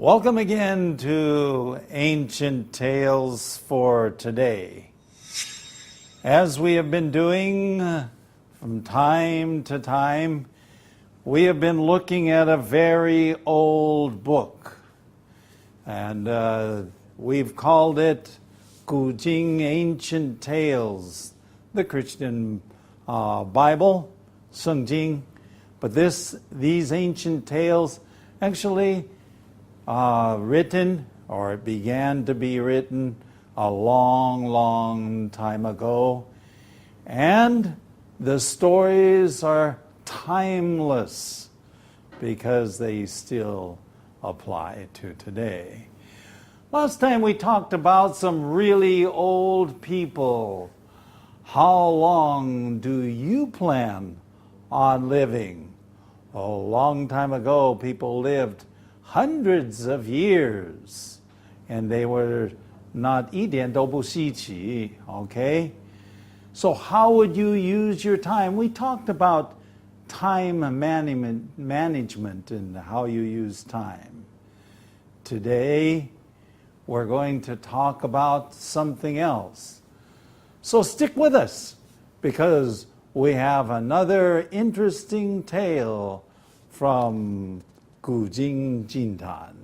Welcome again to Ancient Tales for Today. As we have been doing from time to time, we have been looking at a very old book. And we've called it 古今 Ancient Tales, the Christian Bible, 圣经. But these ancient tales actually written, or it began to be written a long, long time ago. And the stories are timeless because they still apply to today. Last time we talked about some really old people. How long do you plan on living? A long time ago, people lived hundreds of years, and they were not 一点都不稀奇, okay? So how would you use your time? We talked about time management and how you use time. Today, we're going to talk about something else. So stick with us, because we have another interesting tale from 古今今坛.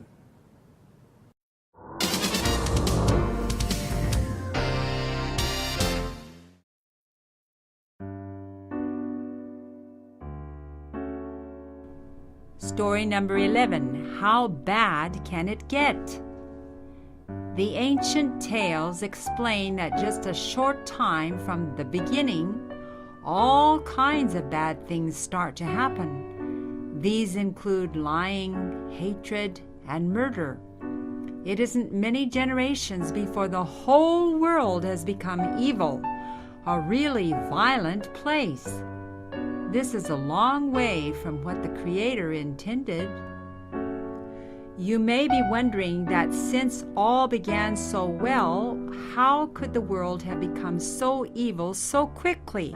Story number 11, How Bad Can It Get? The ancient tales explain that just a short time from the beginning, all kinds of bad things start to happen. These include lying, hatred, and murder. It isn't many generations before the whole world has become evil, a really violent place. This is a long way from what the Creator intended. You may be wondering that since all began so well, how could the world have become so evil so quickly?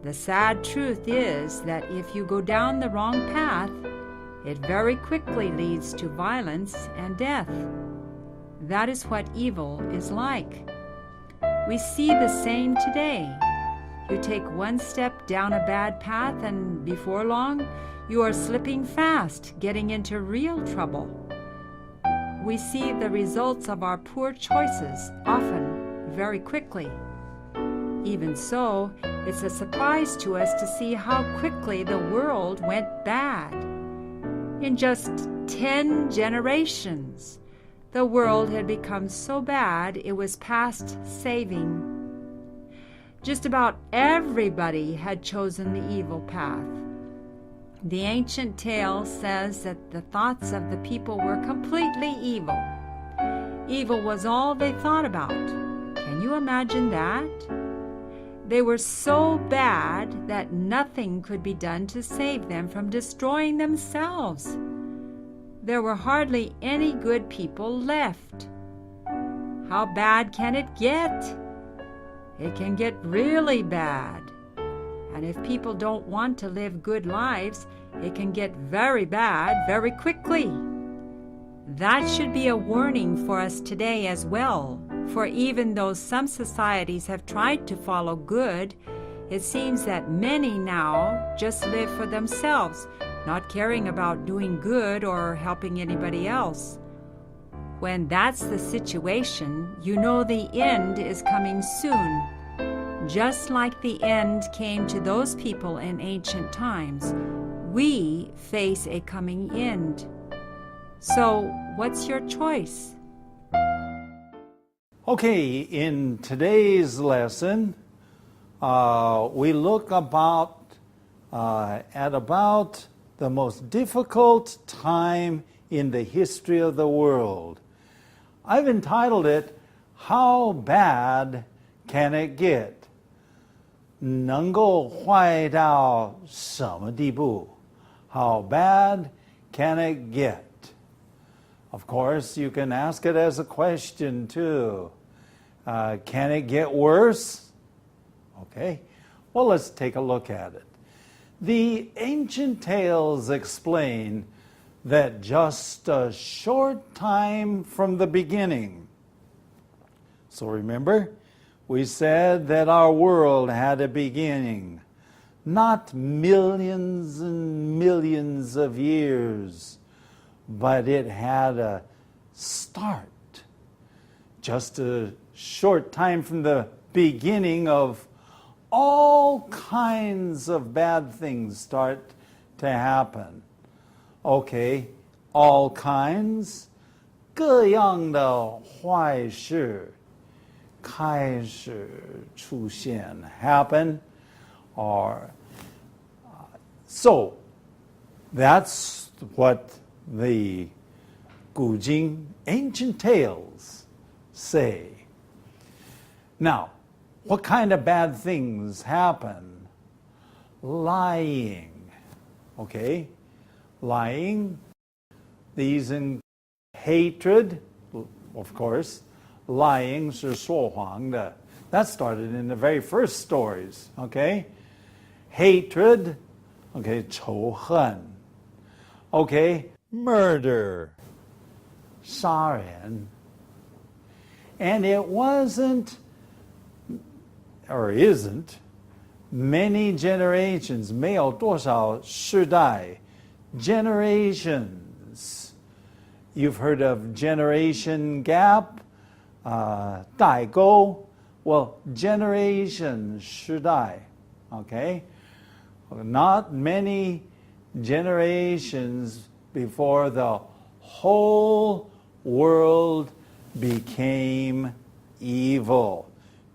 The sad truth is that if you go down the wrong path, it very quickly leads to violence and death. That is what evil is like. We see the same today. You take one step down a bad path, and before long, you are slipping fast, getting into real trouble. We see the results of our poor choices, often very quickly. Even so, it's a surprise to us to see how quickly the world went bad. In just 10 generations, the world had become so bad it was past saving. Just about everybody had chosen the evil path. The ancient tale says that the thoughts of the people were completely evil. Evil was all they thought about. Can you imagine that? They were so bad that nothing could be done to save them from destroying themselves. There were hardly any good people left. How bad can it get? It can get really bad. And if people don't want to live good lives, it can get very bad very quickly. That should be a warning for us today as well. For even though some societies have tried to follow good, it seems that many now just live for themselves, not caring about doing good or helping anybody else. When that's the situation, you know the end is coming soon. Just like the end came to those people in ancient times, we face a coming end. So, what's your choice? Okay, in today's lesson, we look at about the most difficult time in the history of the world. I've entitled it, How Bad Can It Get? 能够坏到什么地步? How bad can it get? Of course, you can ask it as a question too. Can it get worse? Okay, well, let's take a look at it. The ancient tales explain that just a short time from the beginning. So remember, we said that our world had a beginning, not millions and millions of years, but it had a start. Just a short time from the beginning of all kinds of bad things start to happen. Okay, all kinds, 各样的坏事开始出现 happen, or so that's what the 古今 ancient tales say. Now, what kind of bad things happen? Lying. Okay? Lying. These in hatred, of course. Lying 是说谎的. That started in the very first stories. Okay? Hatred. Okay, 仇恨. Okay? Murder. 杀人. And it wasn't, or isn't, many generations, 没有多少世代, generations. You've heard of generation gap, 代沟. Well, generation, 世代, okay? Not many generations before the whole world became evil.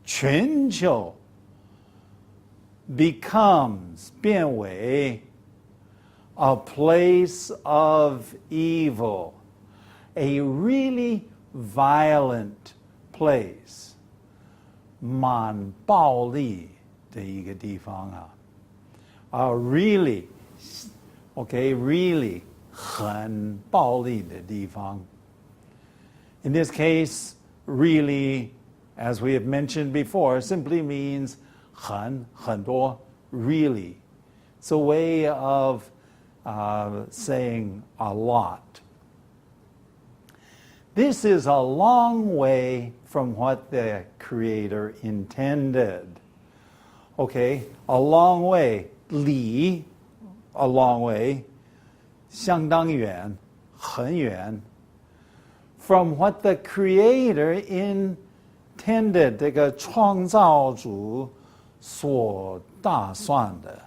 全球 becomes 变为 a place of evil, a really violent place. 蛮暴力的一个地方啊。Really, okay, really 很暴力的地方。In this case, really, as we have mentioned before, simply means 很多, really. It's a way of saying a lot. This is a long way from what the Creator intended. Okay, a long way. 离 a long way. 相当远, 很远. From what the Creator intended, 这个创造主所打算的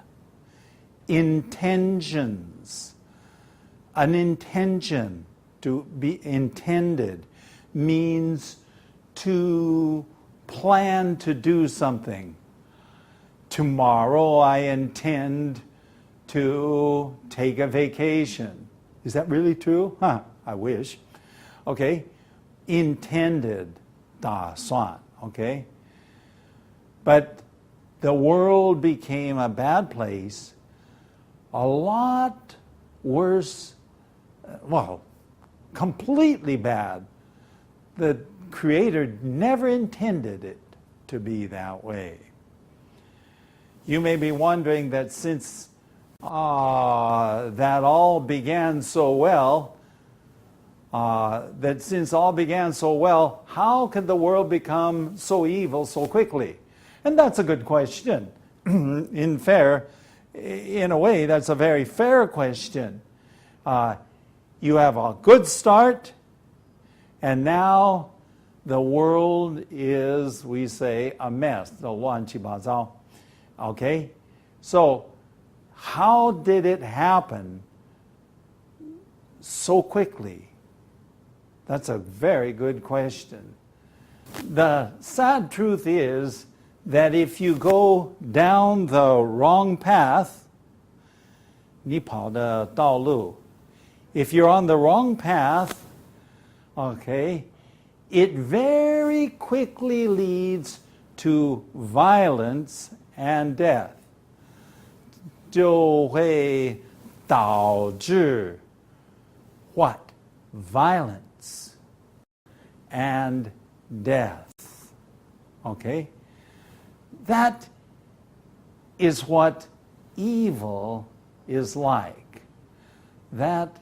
intentions. An intention, to be intended, means to plan to do something. Tomorrow I intend to take a vacation. Is that really true? I wish. Okay, intended, 打算, okay? But the world became a bad place, a lot worse, well, completely bad. The Creator never intended it to be that way. You may be wondering that since that all began so well, how could the world become so evil so quickly? And that's a good question. In a way, that's a very fair question. You have a good start, and now the world is, we say, a mess, 乱七八糟. Okay? So, how did it happen so quickly? That's a very good question. The sad truth is that if you go down the wrong path, 你跑的道路, if you're on the wrong path, okay, it very quickly leads to violence and death. 就会导致 what? Violence and death. Okay? That is what evil is like. That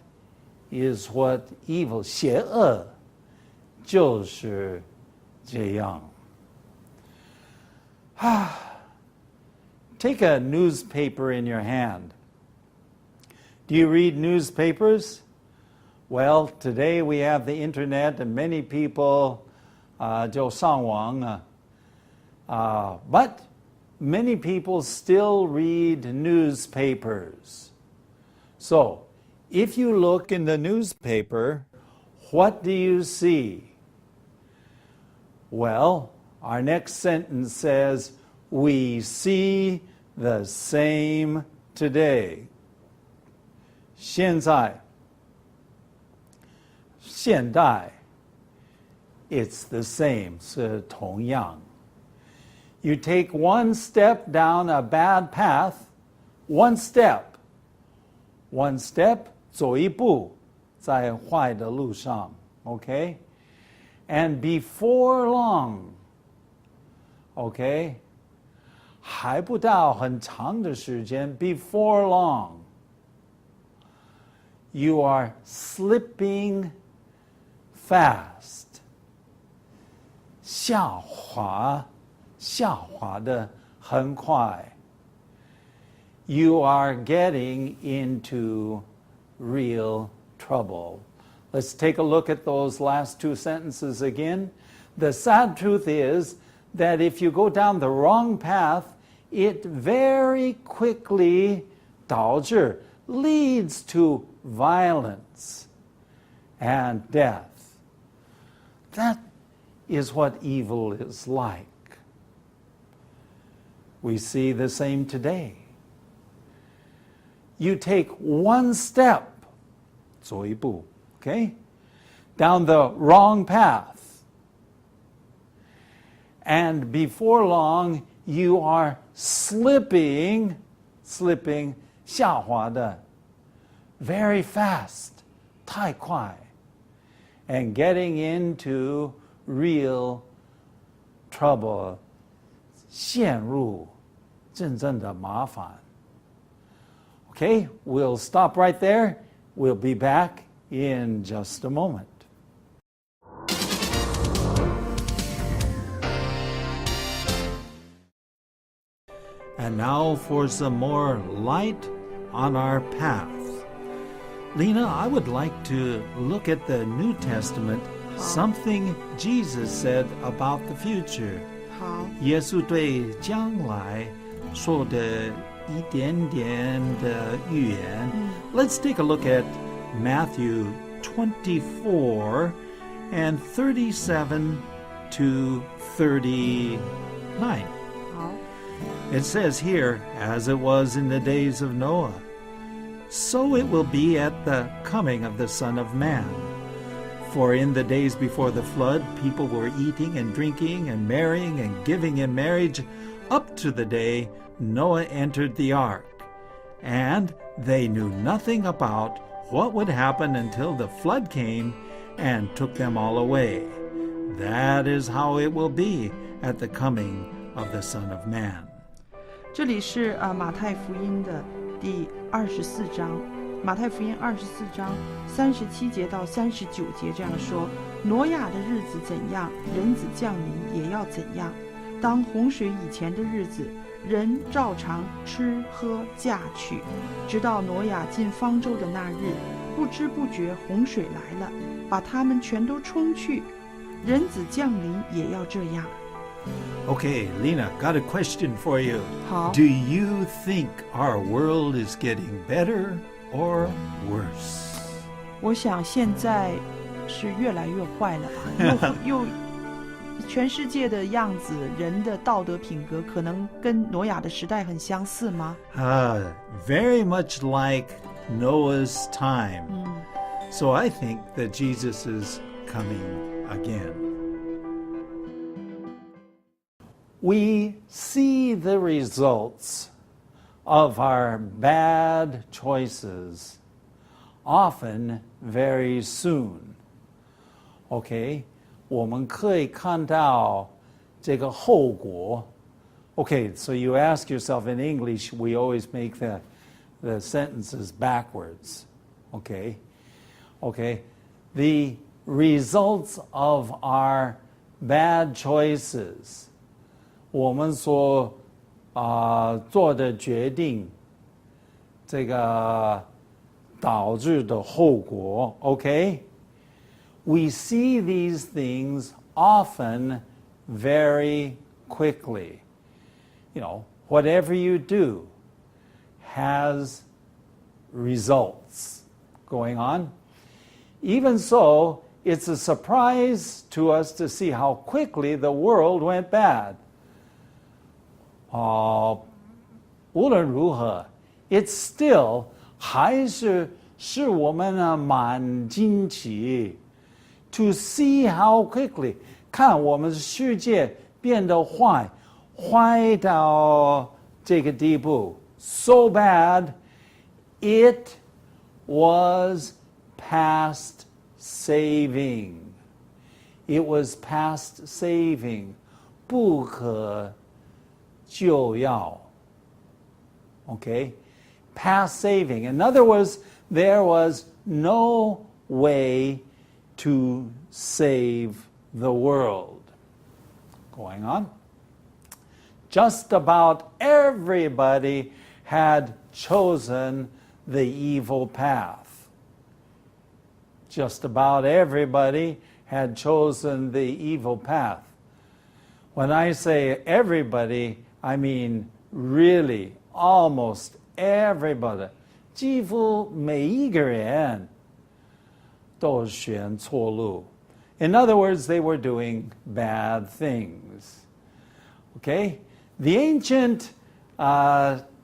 is what evil 邪恶就是这样。Take a newspaper in your hand. Do you read newspapers? Well, today we have the internet and many people 就上网 but many people still read newspapers. So, if you look in the newspaper, what do you see? Well, our next sentence says, we see the same today. 现在 现代 it's the same, 是同样。You take one step down a bad path, one step, 走一步，在坏的路上 okay? And before long, okay? 还不到很长的时间 before long, you are slipping fast. 下滑的很快。You are getting into real trouble. Let's take a look at those last two sentences again. The sad truth is that if you go down the wrong path, it very quickly 导致 leads to violence and death. That is what evil is like. We see the same today. You take one step, 走一步, okay, down the wrong path, and before long you are slipping, 下滑的 very fast, 太快, and getting into real trouble, 陷入真正的麻烦. Okay, we'll stop right there. We'll be back in just a moment. And now for some more light on our path. Lena, I would like to look at the New Testament, something Jesus said about the future. 好，耶稣对将来说的一点点的预言。Let's take a look at Matthew 24 and 37 to 39. 好， It says here, as it was in the days of Noah, so it will be at the coming of the Son of Man. For in the days before the flood, people were eating and drinking and marrying and giving in marriage up to the day Noah entered the ark. And they knew nothing about what would happen until the flood came and took them all away. That is how it will be at the coming of the Son of Man. 这里是马太福音的第24章，马太福音24章37节到39节这样说：挪亚的日子怎样，人子降临也要怎样。当洪水以前的日子，人照常吃喝嫁娶，直到挪亚进方舟的那日，不知不觉洪水来了，把他们全都冲去。人子降临也要这样。Okay, Lena, got a question for you. 好， Do you think our world is getting better or worse? 我想现在是越来越坏了吧，又全世界的样子，人的道德品格可能跟挪亚的时代很相似吗？ Very much like Noah's time. 嗯， So I think that Jesus is coming again. We see the results of our bad choices often very soon. Okay, 我们可以看到这个后果. Okay, so you ask yourself in English, we always make the sentences backwards. Okay, Okay, the results of our bad choices, 我们所做的决定，这个导致的后果 okay? We see these things often very quickly. You know, whatever you do has results going on. Even so, it's a surprise to us to see how quickly the world went bad. 无论如何 it's still 还是使我们蛮惊奇 to see how quickly 看我们的世界变得坏到这个地步 so bad it was past saving. It was past saving. 不可救药 Okay? Past saving. In other words, there was no way to save the world. Going on. Just about everybody had chosen the evil path. Just about everybody had chosen the evil path. When I say everybody, I mean really almost everybody. 几乎每一个人都选错路. In other words, they were doing bad things. Okay? The ancient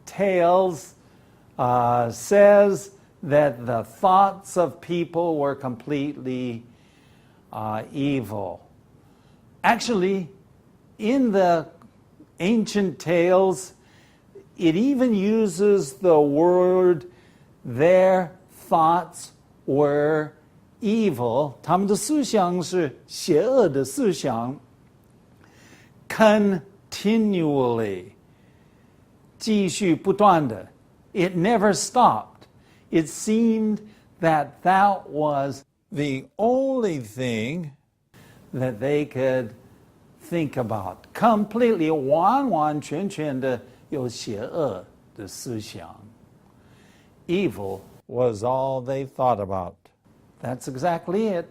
tales says that the thoughts of people were completely evil. Actually, in the ancient tales, it even uses the word their thoughts were evil. 他们的思想是邪恶的思想 continually 继续不断的 It never stopped. It seemed that was the only thing that they could think about. Completely 完完全全的有邪恶的思想 Evil was all they thought about. That's exactly it.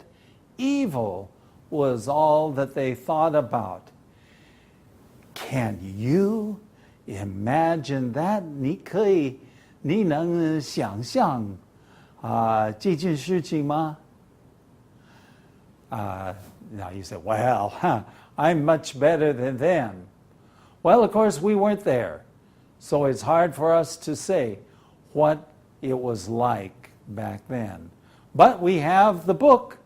Evil was all that they thought about. Can you imagine that? 你能想象这件事情吗Now you say, well, I'm much better than them. Well, of course, we weren't there. So it's hard for us to say what it was like back then. But we have the book,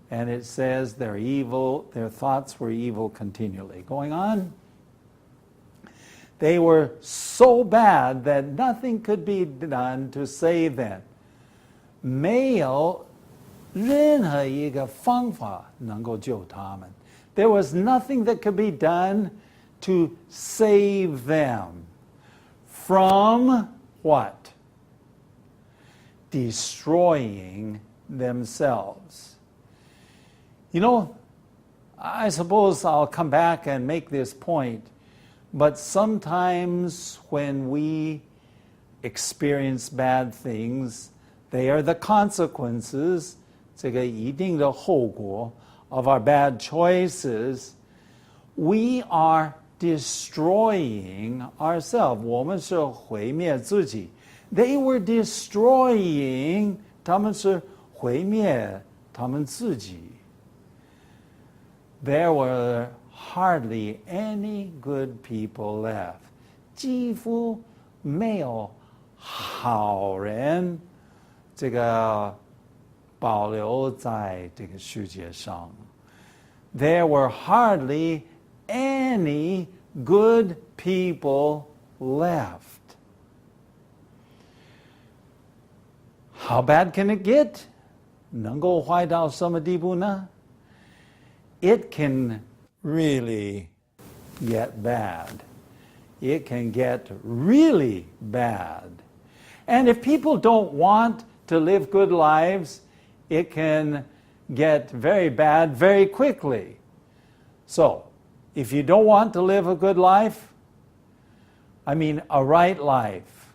and it says they're evil, their thoughts were evil continually. Going on. They were so bad that nothing could be done to save them. 没有任何一个方法能够救他们 There was nothing that could be done to save them from what? Destroying themselves. You know, I suppose I'll come back and make this point, but sometimes when we experience bad things, they are the consequences, 这个一定的后果 of our bad choices. We are destroying ourselves. 我们是毁灭自己 They were destroying 他们是毁灭他们自己 There were hardly any good people left. 几乎没有好人这个保留在这个世界上 There were hardly any good people left. How bad can it get? 能够坏到什么地步呢 It can really get bad. It can get really bad. And if people don't want to live good lives, it can get very bad very quickly. So, if you don't want to live a good life, I mean a right life,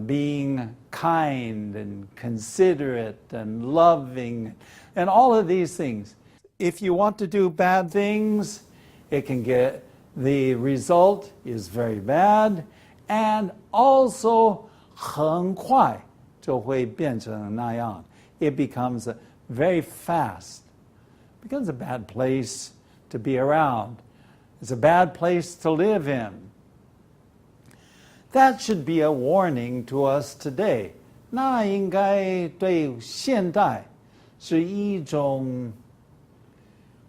being kind and considerate and loving and all of these things. If you want to do bad things, it can get, the result is very bad, and also 很快就会变成那样. It becomes very fast. It becomes a bad place to be around. It's a bad place to live in. That should be a warning to us today. 那应该对现代是一种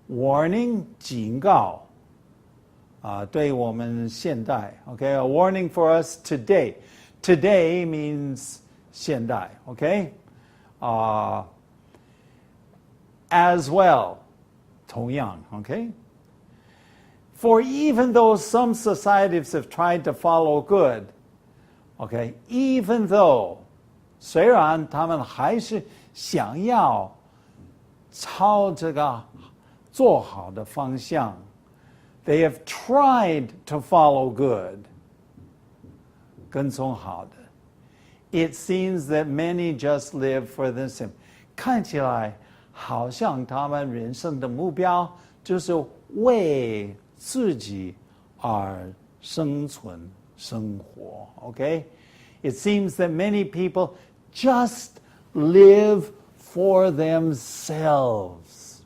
warning 警告对我们现代 okay, a warning for us today. Today means 现代 okay, as well 同样 okay. For even though some societies have tried to follow good, okay, even though 虽然他们还是想要朝这个做好的方向 they have tried to follow good 跟从好的 it seems that many just live for themselves 看起来好像他们人生的目标就是为自己而生存生活 okay? It seems that many people just live for themselves,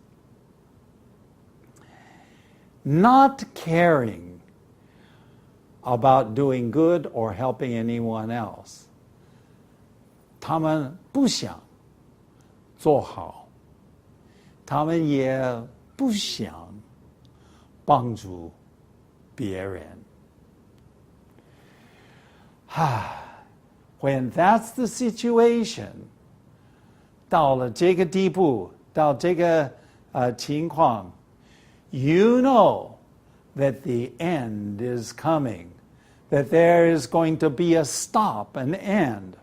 not caring about doing good or helping anyone else. 他们不想做好，他们也不想帮助别人。When that's the situation, 到了这个地步，到这个情况 you know that the end is coming, that there is going to be a stop, an end.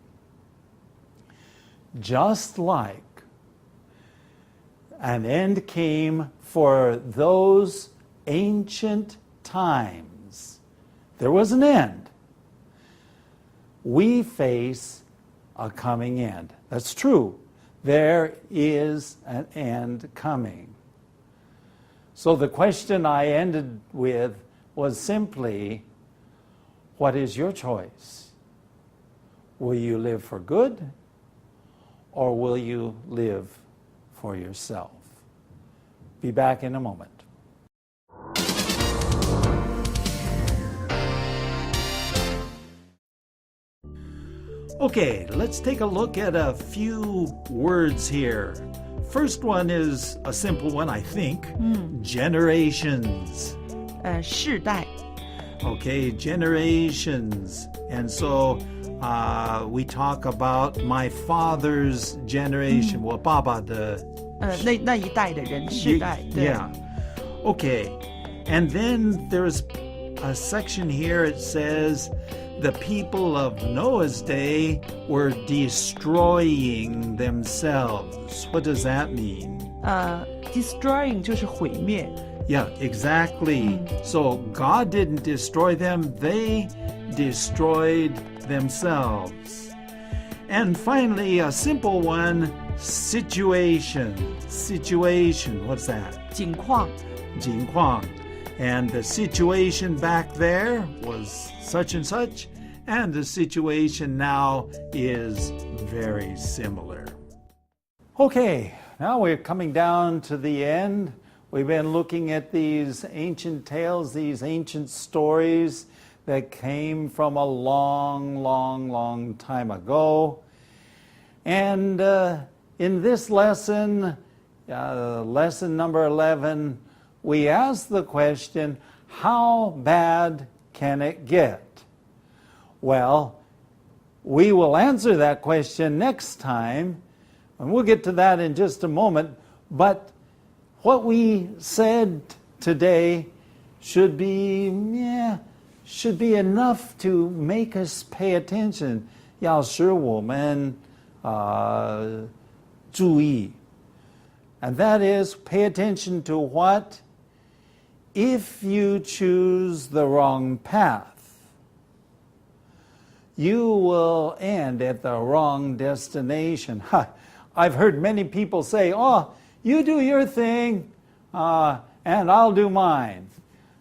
Just like an end came for those ancient times. There was an end. We face a coming end. That's true. There is an end coming. So the question I ended with was simply, what is your choice? Will you live for good, or will you live for yourself? Be back in a moment. Okay, let's take a look at a few words here. First one is a simple one, I think. Generations. 世代 Okay, generations. And so we talk about my father's generation. 我爸爸的那一代的人世代 Yeah. Okay. And then there's a section here, it says, the people of Noah's day were destroying themselves. What does that mean? destroying 就是毁灭 Yeah, exactly. So God didn't destroy them, they destroyed themselves. And finally, a simple one, situation. Situation, what's that? 景况 Jinquang. And the situation back there was such and such, and the situation now is very similar. Okay, now we're coming down to the end. We've been looking at these ancient tales, these ancient stories that came from a long, long, long time ago. And in this lesson, lesson number 11, we ask the question, how bad can it get? Well, we will answer that question next time, and we'll get to that in just a moment. But what we said today should be enough to make us pay attention. 要使我们注意 and that is pay attention to what? If you choose the wrong path, you will end at the wrong destination. I've heard many people say, oh, you do your thing, and I'll do mine.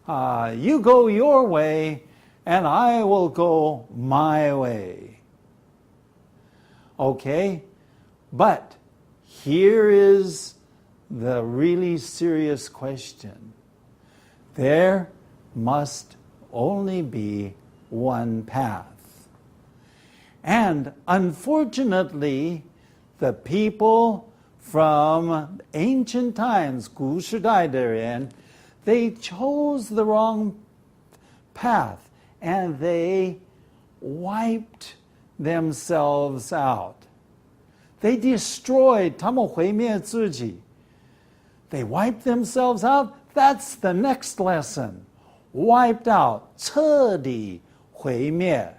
You go your way, and I will go my way. Okay? But here is the really serious question. There must only be one path. And unfortunately, the people from ancient times, 古时代的人, they chose the wrong path and they wiped themselves out. They destroyed, 他们毁灭自己. They wiped themselves out. That's the next lesson. Wiped out, 彻底毁灭.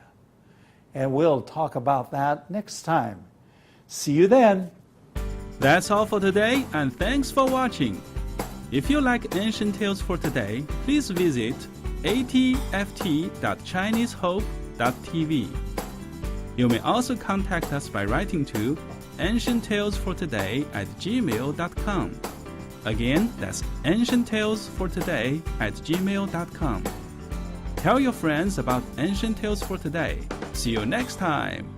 And we'll talk about that next time. See you then. That's all for today, and thanks for watching. If you like Ancient Tales for Today, please visit atft.chinesehope.tv. You may also contact us by writing to ancienttalesfortoday@gmail.com. Again, that's ancienttalesfortoday@gmail.com. Tell your friends about Ancient Tales for Today. See you next time.